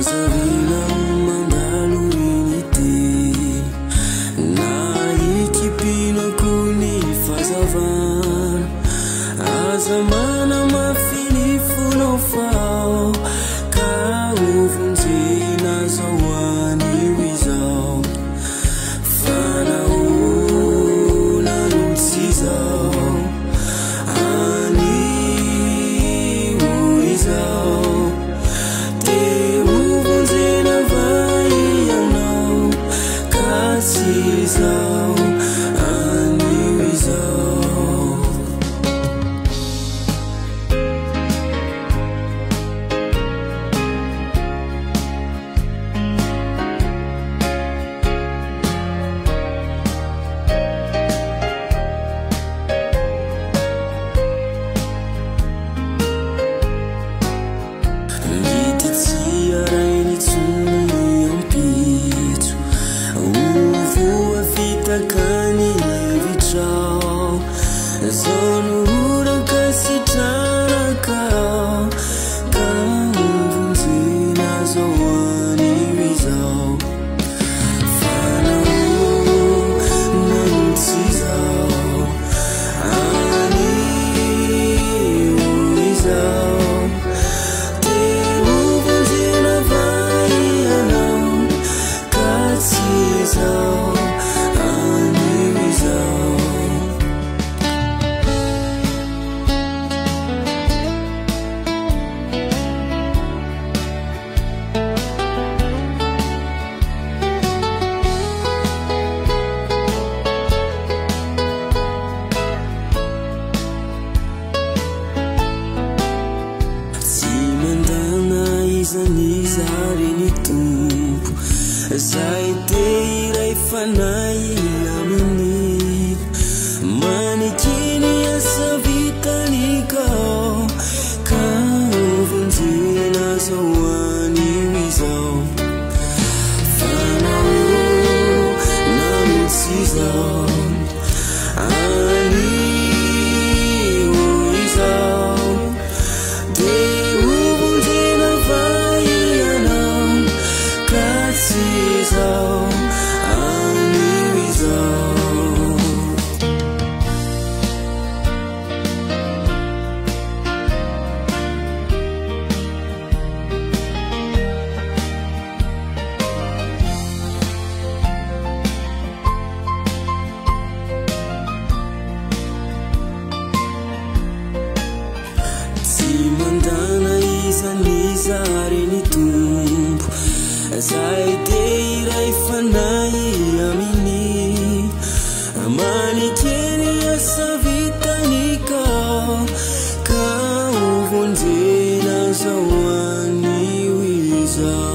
Savina mandalo inity na itipina kuni fazavana azamana mafilifuno fao ka uvunzina zawani wizao fana una nutsizao ani uizao Zao, ani wizao. Lititia raini tsuni ampitu Uvua fita kani vichao Zonura kasitara kao Kavunzina zawani wizao Fana nansizao Ani wizao Te uvunzina vaianao Katsizao Nizari ni tumpu Zaite fanai amini Manikini ya savita nikao Kavunzina zawani wizao Fanao namutsizao Ani uizao Zao, ani wizao. Timandana nizari ni tumpu Zaiteira ifanai amini Manikini ya savita nikao Ka uvunzina zawani wizao